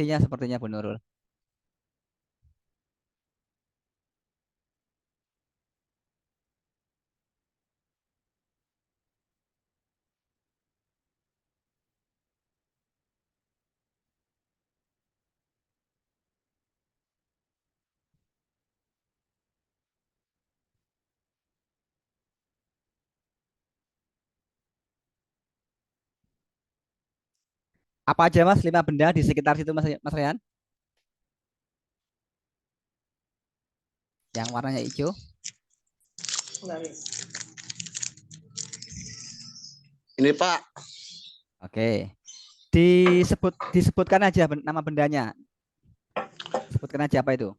teknologinya sepertinya Bu Nurul. Apa aja Mas 5 benda di sekitar situ Mas Rehan? Yang warnanya hijau. Ini Pak, Oke. Disebutkan aja nama bendanya. Sebutkan aja apa itu.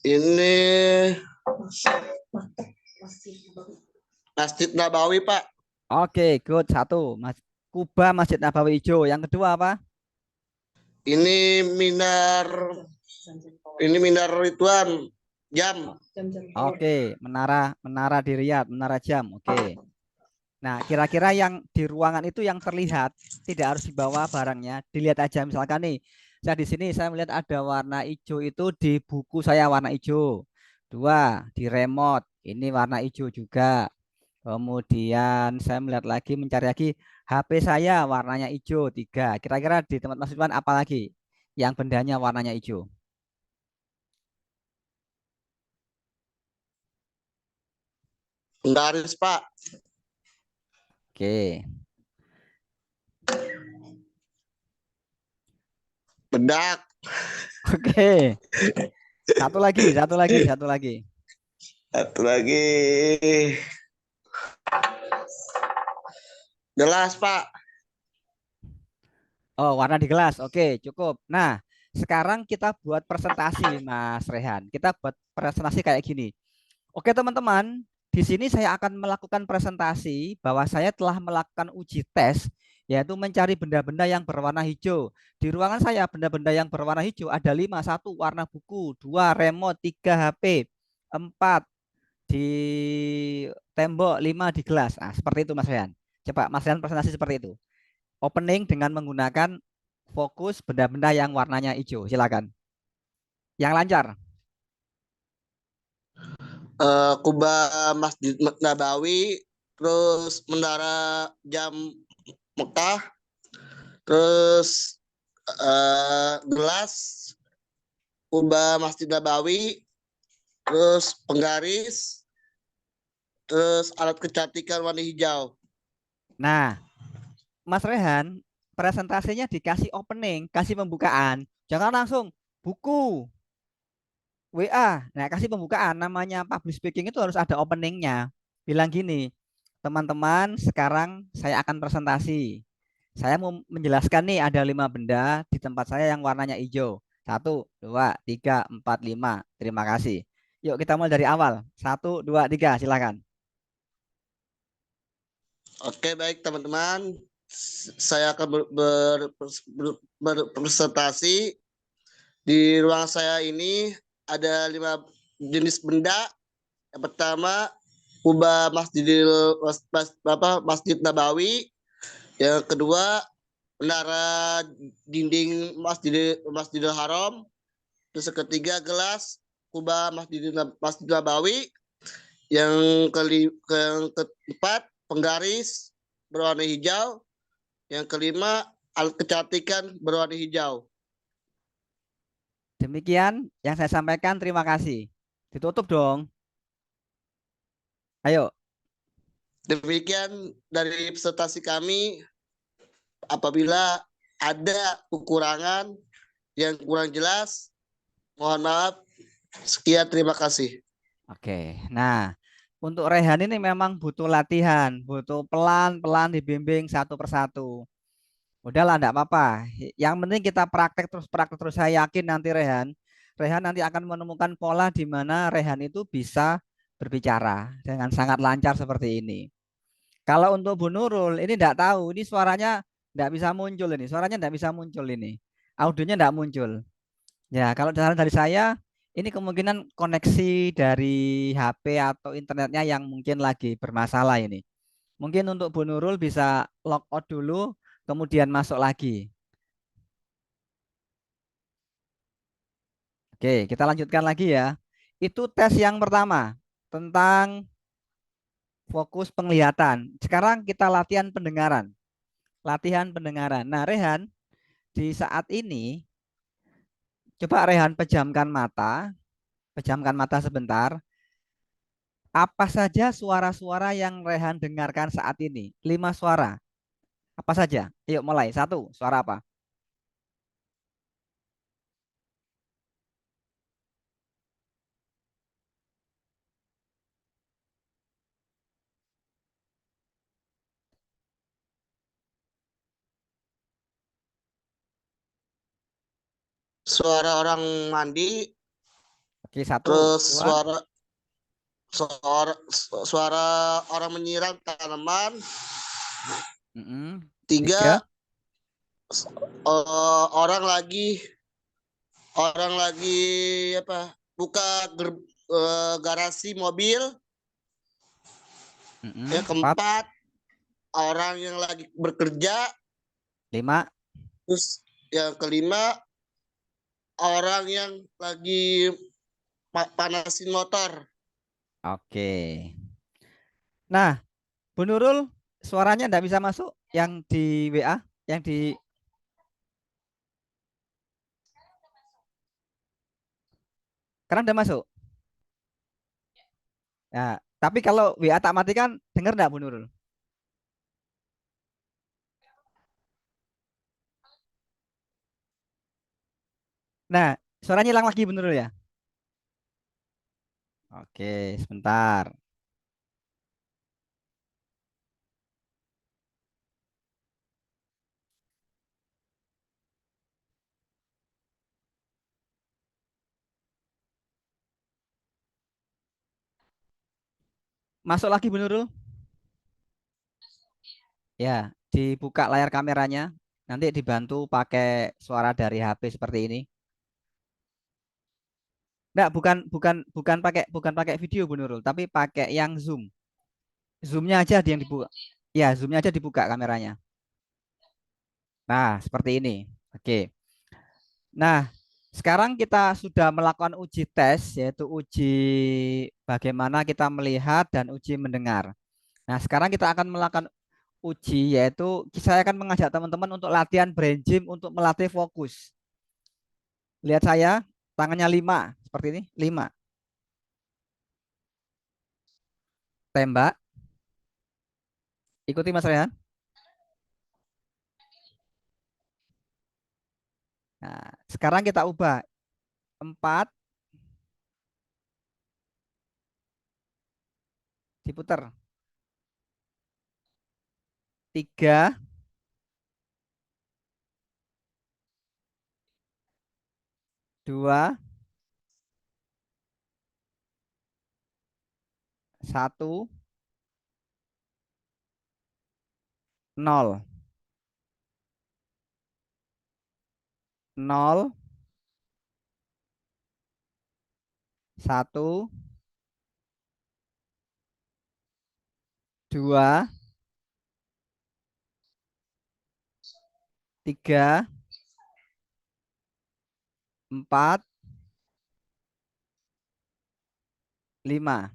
ini Masjid Nabawi Pak. Oke, good. Satu, Mas Kubah Masjid Nabawi hijau. Yang kedua apa? Ini minar, ini minar Ridwan, jam. Oke, menara menara di Riyadh, menara jam. Oke. Nah, kira-kira yang di ruangan itu yang terlihat tidak harus dibawa barangnya, dilihat aja. Misalkan nih, saya di sini saya melihat ada warna hijau itu di buku saya warna hijau. Dua, di remote ini warna hijau juga. Kemudian saya melihat lagi, mencari lagi HP saya warnanya hijau. Tiga, kira-kira di tempat Mas Ridwan apa lagi yang bendanya warnanya hijau? Penggaris Pak. Oke, Bedak. oke. Satu lagi, satu lagi, satu lagi. Satu lagi. Gelas Pak. Oh, warna di gelas. Oke, cukup. Nah, sekarang kita buat presentasi, Mas Rehan. Kita buat presentasi kayak gini. Oke, teman-teman. Di sini saya akan melakukan presentasi bahwa saya telah melakukan uji tes, yaitu mencari benda-benda yang berwarna hijau. Di ruangan saya, benda-benda yang berwarna hijau ada 5. Satu, warna buku. Dua, remote. Tiga, HP. Empat, di tembok. Lima, di gelas. Nah, seperti itu, Mas Rehan. Coba, Mas Rehan presentasi seperti itu. Opening dengan menggunakan fokus benda-benda yang warnanya hijau. Silakan. Yang lancar. Kubah Masjid Nabawi, terus menara jam Mekah, terus gelas, kubah Masjid Nabawi, terus penggaris, terus alat kecantikan warna hijau. Nah, Mas Rehan, presentasinya dikasih opening, kasih pembukaan. Jangan langsung buku, WA. Nah, kasih pembukaan. Namanya public speaking itu harus ada openingnya. Bilang gini, teman-teman, sekarang saya akan presentasi. Saya mau menjelaskan nih ada 5 benda di tempat saya yang warnanya hijau. Satu, dua, tiga, empat, lima. Terima kasih. Yuk kita mulai dari awal. Satu, dua, tiga. Silakan. Oke, baik teman-teman. Saya akan berpresentasi. Di ruang saya ini ada 5 jenis benda. Yang pertama, kubah Masjid Nabawi. Yang kedua, menara dinding Masjidil Haram. Terus yang ketiga, gelas kubah Masjid Nabawi. Yang keempat, penggaris berwarna hijau. Yang kelima, alat kecantikan berwarna hijau. Demikian yang saya sampaikan. Terima kasih. Ditutup dong. Ayo. Demikian dari presentasi kami. Apabila ada kekurangan yang kurang jelas, mohon maaf. Sekian, terima kasih. Oke. Nah, untuk Rehan ini memang butuh latihan, butuh pelan-pelan dibimbing satu persatu. Udahlah, enggak apa-apa. Yang penting kita praktek terus, praktek terus. Saya yakin nanti Rehan nanti akan menemukan pola di mana Rehan itu bisa berbicara dengan sangat lancar seperti ini. Kalau untuk Bu Nurul, ini enggak tahu, ini suaranya enggak bisa muncul ini. Suaranya enggak bisa muncul ini. Audionya enggak muncul. Ya, kalau saran dari saya, ini kemungkinan koneksi dari HP atau internetnya yang mungkin lagi bermasalah ini. Mungkin untuk Bu Nurul bisa log out dulu, kemudian masuk lagi. Oke, kita lanjutkan lagi ya. Itu tes yang pertama tentang fokus penglihatan. Sekarang kita latihan pendengaran. Latihan pendengaran. Nah, Rehan, di saat ini coba Rehan pejamkan mata sebentar. Apa saja suara-suara yang Rehan dengarkan saat ini? 5 suara. Apa saja? Yuk mulai. Satu, suara apa? Suara orang mandi, Oke, satu, terus dua, suara suara orang menyiram tanaman, tiga, tiga orang lagi apa buka garasi mobil, ya empat, keempat orang yang lagi bekerja, lima. terus yang kelima orang yang lagi panasin motor. Oke. Nah, Bu Nurul, suaranya enggak bisa masuk yang di WA, yang di karena udah masuk. Nah, tapi kalau WA tak matikan, dengar enggak Bu Nurul? Nah, suaranya hilang lagi Bu Nurul ya. Oke, sebentar. Masuk lagi Bu Nurul. Ya, dibuka layar kameranya. Nanti dibantu pakai suara dari HP seperti ini. Enggak, bukan pakai video Bu Nurul, tapi pakai yang Zoom. Zoomnya aja yang dibuka. Ya, zoomnya aja dibuka kameranya. Nah, seperti ini. Oke. Nah, sekarang kita sudah melakukan uji tes, yaitu uji bagaimana kita melihat dan uji mendengar. Nah, sekarang kita akan melakukan uji, yaitu saya akan mengajak teman-teman untuk latihan brain gym untuk melatih fokus. Lihat saya, tangannya 5, seperti ini, 5. Tembak, ikuti Mas Rehan. Nah, sekarang kita ubah 4, diputar. 3, 2, 1, 0. 0, 1, 2, 3, 4, 5.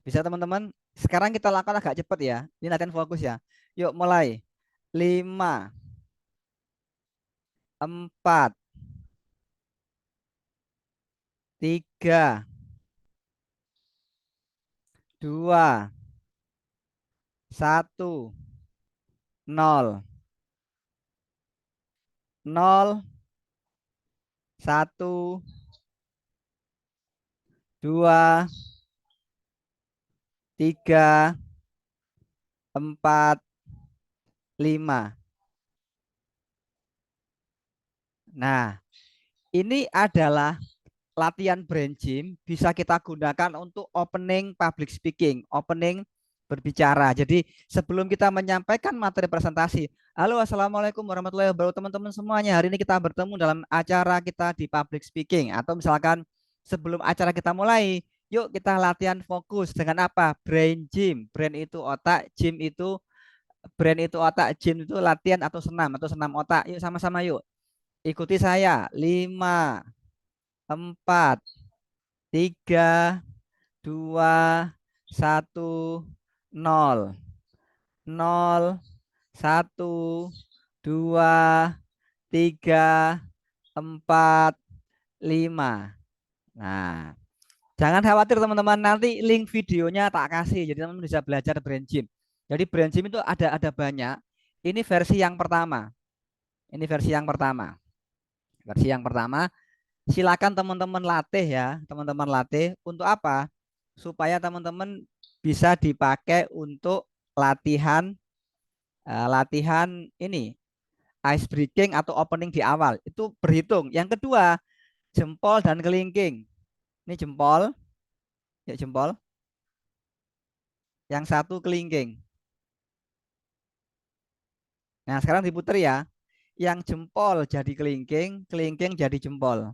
Bisa teman-teman? Sekarang kita lakukan agak cepat ya. Ini latihan fokus ya. Yuk mulai. 5, 4, 3, 2, 1, 0. 0, 1, 2, 3, 4, 5. Nah, ini adalah latihan brain gym, bisa kita gunakan untuk opening public speaking, opening berbicara. Jadi sebelum kita menyampaikan materi presentasi, halo assalamualaikum warahmatullahi wabarakatuh teman-teman semuanya. Hari ini kita bertemu dalam acara kita di public speaking, atau misalkan sebelum acara kita mulai, yuk kita latihan fokus dengan apa? Brain gym. Brain itu otak, gym itu brain itu otak, gym itu latihan atau senam otak. Yuk sama-sama yuk. Ikuti saya. 5, 4, 3, 2, 1, 0. 0, 1, 2, 3, 4, 5. Nah, jangan khawatir teman-teman, nanti link videonya tak kasih, jadi teman-teman bisa belajar brain gym. Jadi brain gym itu ada banyak. Ini versi yang pertama. Ini versi yang pertama. Versi yang pertama, silakan teman-teman latih ya, teman-teman latih untuk apa? Supaya teman-teman bisa dipakai untuk latihan latihan ini ice breaking atau opening di awal. Itu berhitung. Yang kedua, jempol dan kelingking. Ini jempol, ya jempol. Yang satu kelingking. Nah, sekarang diputer ya. Yang jempol jadi kelingking, kelingking jadi jempol.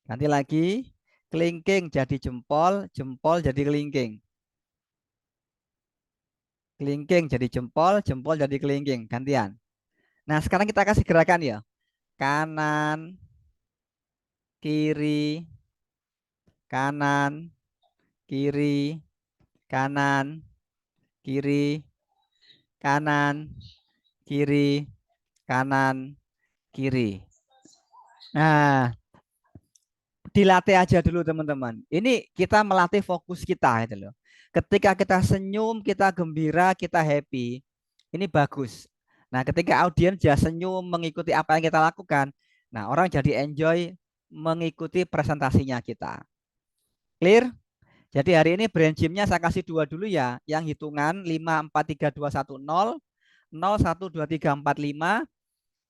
Ganti lagi, kelingking jadi jempol, jempol jadi kelingking. Kelingking jadi jempol, jempol jadi kelingking. Gantian. Nah, sekarang kita kasih gerakan ya. Kanan, kiri, kanan, kiri, kanan, kiri, kanan, kiri, kanan, kiri. Nah, dilatih aja dulu teman-teman. Ini kita melatih fokus kita gitu loh. Ketika kita senyum, kita gembira, kita happy, ini bagus. Nah, ketika audiens dia senyum mengikuti apa yang kita lakukan, nah orang jadi enjoy mengikuti presentasinya kita. Clear? Jadi hari ini brain gym-nya saya kasih dua dulu ya, yang hitungan 5, 4, 3, 2, 1, 0, 0, 1, 2, 3, 4, 5.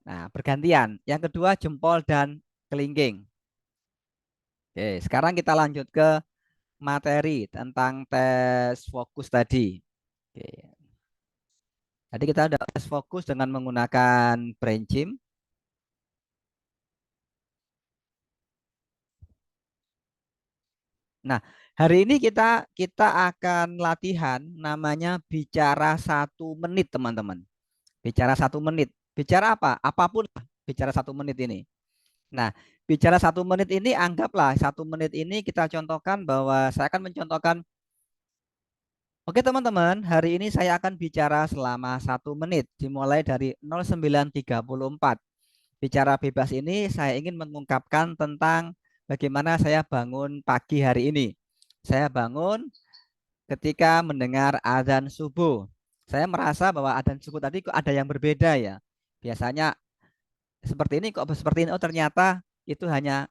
Nah, bergantian. Yang kedua jempol dan kelingking. Oke, sekarang kita lanjut ke materi tentang tes fokus tadi. Oke. Tadi kita ada tes fokus dengan menggunakan brain gym. Nah, hari ini kita akan latihan namanya bicara 1 menit, teman-teman. Bicara 1 menit. Bicara apa? Apapun lah, bicara 1 menit ini. Nah, bicara 1 menit ini anggaplah 1 menit ini kita contohkan bahwa saya akan mencontohkan. Oke teman-teman, hari ini saya akan bicara selama 1 menit dimulai dari 09.34. Bicara bebas ini saya ingin mengungkapkan tentang bagaimana saya bangun pagi hari ini. Saya bangun ketika mendengar azan subuh. Saya merasa bahwa azan subuh tadi kok ada yang berbeda ya. Biasanya seperti ini kok seperti ini. Oh ternyata itu hanya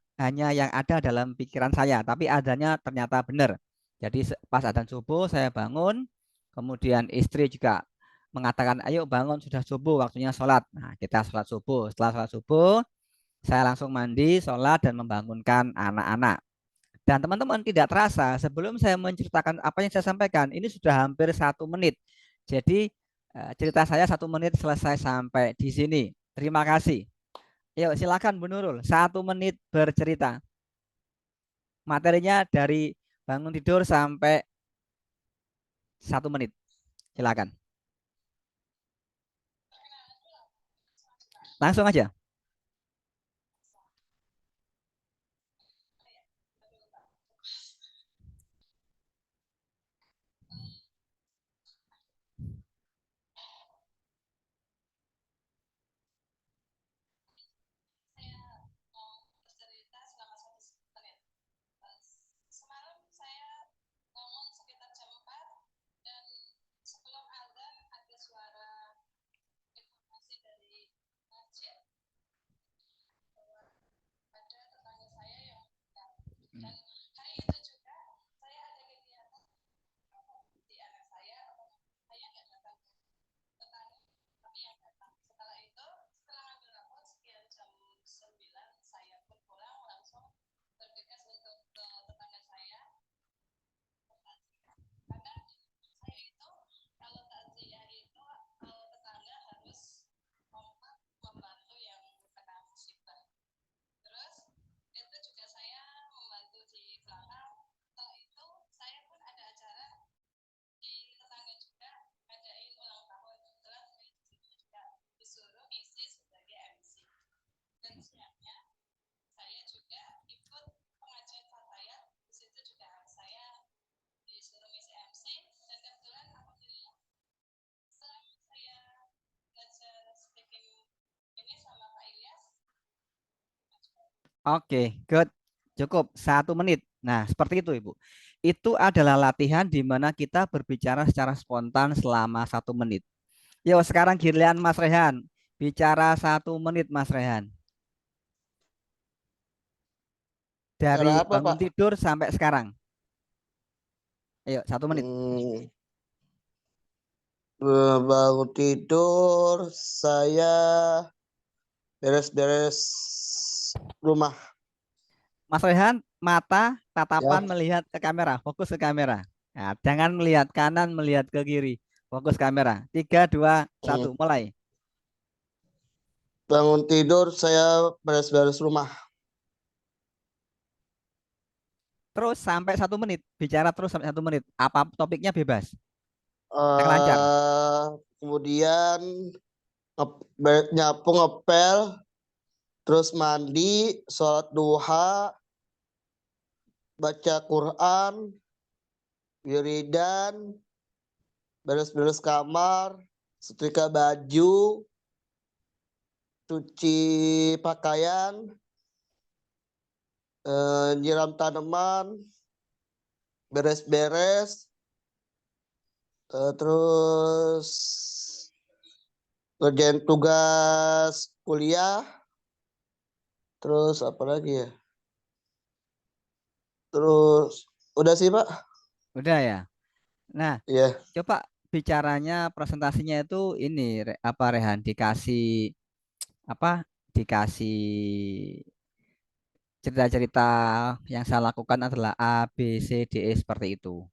yang ada dalam pikiran saya, tapi adanya ternyata benar. Jadi pas adzan subuh saya bangun, kemudian istri juga mengatakan, ayo bangun sudah subuh waktunya sholat. Nah kita sholat subuh. Setelah sholat subuh saya langsung mandi, sholat dan membangunkan anak-anak. Dan teman-teman tidak terasa sebelum saya menceritakan apa yang saya sampaikan, ini sudah hampir 1 menit. Jadi cerita saya 1 menit selesai sampai di sini. Terima kasih. Yuk silakan Bu Nurul, 1 menit bercerita. Materinya dari bangun tidur sampai 1 menit. Silakan. Langsung aja. Oke, good. Cukup 1 menit. Nah, seperti itu, Ibu. Itu adalah latihan di mana kita berbicara secara spontan selama 1 menit. Yo, sekarang giliran Mas Rehan. Bicara 1 menit, Mas Rehan. Cara Dari apa, bangun Pak? tidur sampai sekarang. Ayo, 1 menit. Bangun tidur, saya beres-beres rumah. Mas Rehan, mata tatapan Ya. melihat ke kamera, fokus ke kamera. Nah, jangan melihat kanan, melihat ke kiri. Fokus kamera. 3, 2, 1, Hmm. mulai. Bangun tidur, saya beres-beres rumah. Terus sampai 1 menit. Bicara terus sampai 1 menit. Apa topiknya bebas. Yang lancar. Kemudian nyapu ngepel, terus mandi, sholat duha, baca Quran, wiridan, beres-beres kamar, setrika baju, cuci pakaian, nyiram tanaman, beres-beres, terus ngerjain tugas kuliah, terus apa lagi ya? Terus udah sih, Pak. Udah ya. Nah, Iya. coba bicaranya presentasinya itu ini apa Rehan dikasih apa dikasih cerita-cerita yang saya lakukan adalah A B C D E seperti itu.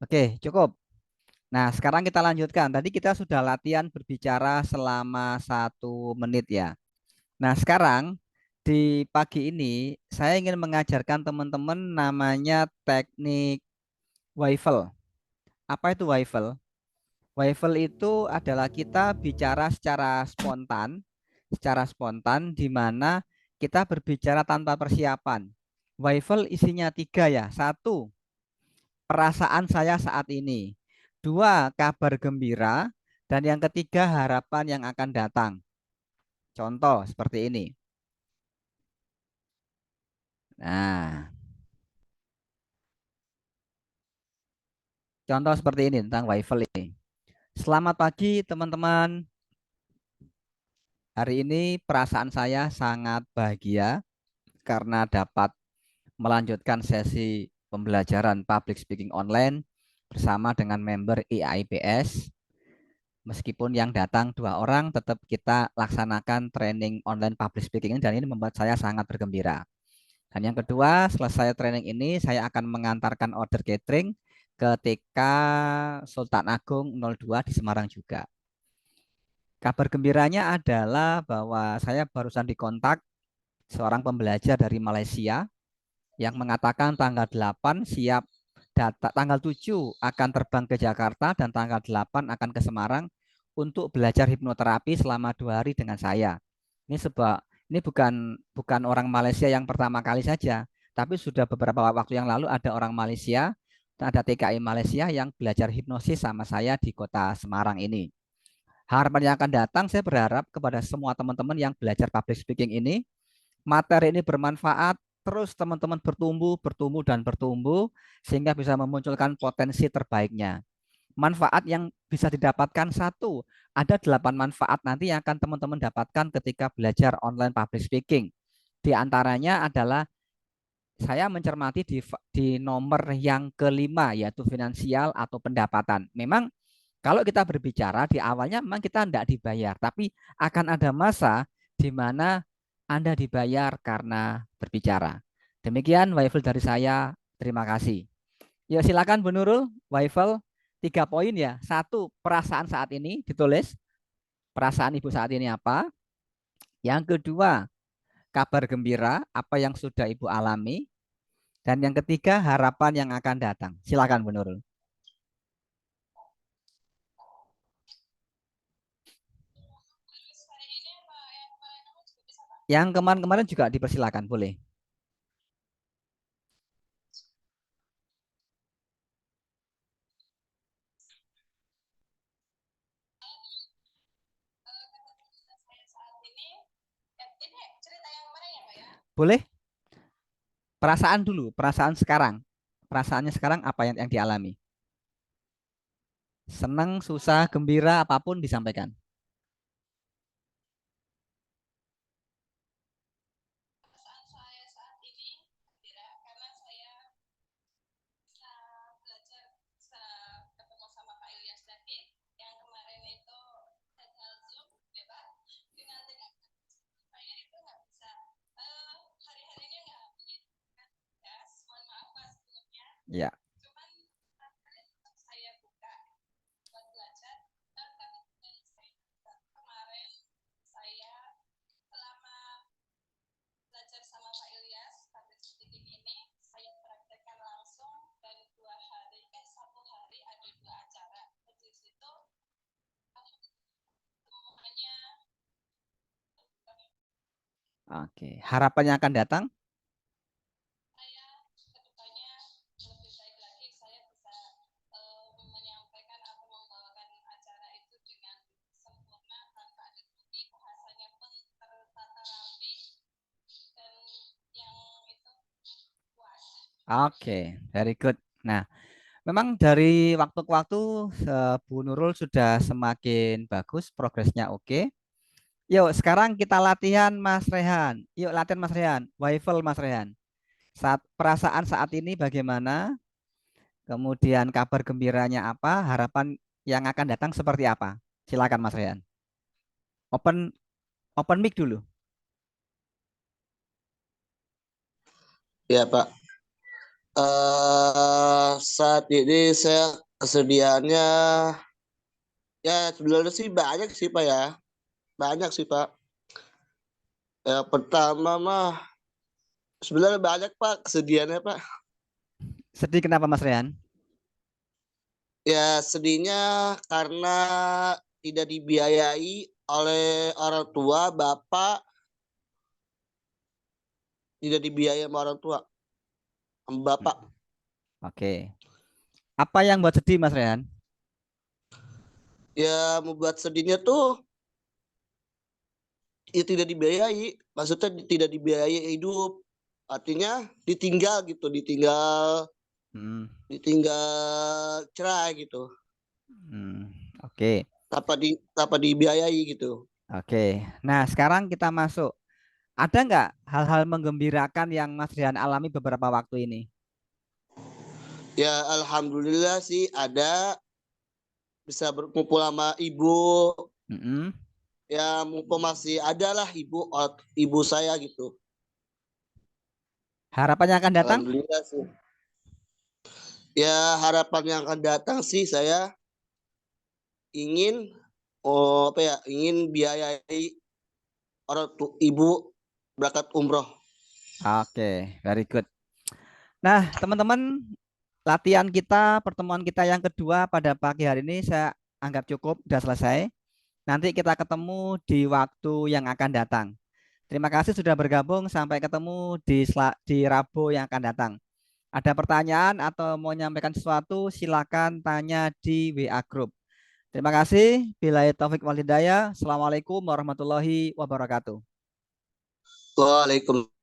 Oke, cukup. Nah, sekarang kita lanjutkan. Tadi kita sudah latihan berbicara selama 1 menit ya. Nah, sekarang di pagi ini saya ingin mengajarkan teman-teman namanya teknik Waivel. Apa itu Waivel? Waivel itu adalah kita bicara secara spontan di mana kita berbicara tanpa persiapan. Waivel isinya 3 ya. 1, perasaan saya saat ini. 2, kabar gembira. Dan yang ketiga, harapan yang akan datang. Contoh seperti ini. Nah, contoh seperti ini tentang Waivel ini. Selamat pagi teman-teman. Hari ini perasaan saya sangat bahagia karena dapat melanjutkan sesi pembelajaran public speaking online bersama dengan member IAIPS. Meskipun yang datang 2 orang, tetap kita laksanakan training online public speaking ini dan ini membuat saya sangat bergembira. Dan yang kedua, selesai training ini, saya akan mengantarkan order catering ke TK Sultan Agung 02 di Semarang juga. Kabar gembiranya adalah bahwa saya barusan dikontak seorang pembelajar dari Malaysia yang mengatakan tanggal 8 siap tanggal 7 akan terbang ke Jakarta dan tanggal 8 akan ke Semarang untuk belajar hipnoterapi selama 2 hari dengan saya. Ini sebab ini bukan orang Malaysia yang pertama kali saja, tapi sudah beberapa waktu yang lalu ada orang Malaysia, ada TKI Malaysia yang belajar hipnosis sama saya di kota Semarang ini. Harapan yang akan datang, saya berharap kepada semua teman-teman yang belajar public speaking ini, materi ini bermanfaat, terus teman-teman bertumbuh, bertumbuh, dan bertumbuh, sehingga bisa memunculkan potensi terbaiknya. Manfaat yang bisa didapatkan 1, ada 8 manfaat nanti yang akan teman-teman dapatkan ketika belajar online public speaking. Di antaranya adalah saya mencermati di nomor yang kelima, yaitu finansial atau pendapatan. Memang kalau kita berbicara di awalnya memang kita tidak dibayar, tapi akan ada masa di mana Anda dibayar karena berbicara. Demikian Waifel dari saya. Terima kasih. Ya silakan Bu Nurul, Waifel 3 poin ya. 1, perasaan saat ini ditulis. Perasaan Ibu saat ini apa? Yang kedua, kabar gembira apa yang sudah Ibu alami. Dan yang ketiga, harapan yang akan datang. Silakan Bu Nurul. Yang kemarin-kemarin juga dipersilakan, boleh. Boleh? Perasaan dulu, perasaan sekarang. Perasaannya sekarang apa yang dialami? Senang, susah, gembira, apapun disampaikan. Ya. Oke. Harapannya akan datang? Oke, very good. Nah, memang dari waktu ke waktu Bu Nurul sudah semakin bagus, progresnya oke. Yuk, sekarang kita latihan Mas Rehan. Yuk, latihan Mas Rehan. Waifel Mas Rehan. Perasaan saat ini bagaimana? Kemudian kabar gembiranya apa? Harapan yang akan datang seperti apa? Silakan Mas Rehan. Open open mic dulu. Ya Pak. Saat ini saya kesediaannya ya sebenarnya sih banyak sih Pak ya. Banyak sih Pak. Yang pertama mah sebenarnya banyak Pak kesedihannya Pak. Sedih kenapa Mas Rehan? Ya sedihnya karena tidak dibiayai oleh orang tua, bapak tidak dibiayai sama orang tua, sama bapak. Oke. Apa yang buat sedih Mas Rehan? Ya membuat sedihnya tuh ya tidak dibiayai, maksudnya tidak dibiayai hidup. Artinya ditinggal gitu, ditinggal Hmm, ditinggal cerai gitu, hmm, oke. tanpa dibiayai gitu. Oke. Nah, sekarang kita masuk. Ada nggak hal-hal menggembirakan yang Mas Rian alami beberapa waktu ini? Ya alhamdulillah sih ada bisa berkumpul sama ibu, Mm-mm. ya mumpung masih ada lah ibu saya gitu. Harapannya akan datang? Alhamdulillah sih. Ya harapan yang akan datang sih saya ingin apa ya, ingin biayai ibu berangkat umroh. Oke, very good. Nah, teman-teman, latihan kita, pertemuan kita yang kedua pada pagi hari ini saya anggap cukup, sudah selesai. Nanti kita ketemu di waktu yang akan datang. Terima kasih sudah bergabung. Sampai ketemu di Rabu yang akan datang. Ada pertanyaan atau mau menyampaikan sesuatu, silakan tanya di WA Group. Terima kasih. Bila taufik wal hidayah. Assalamualaikum warahmatullahi wabarakatuh. Waalaikumsalam.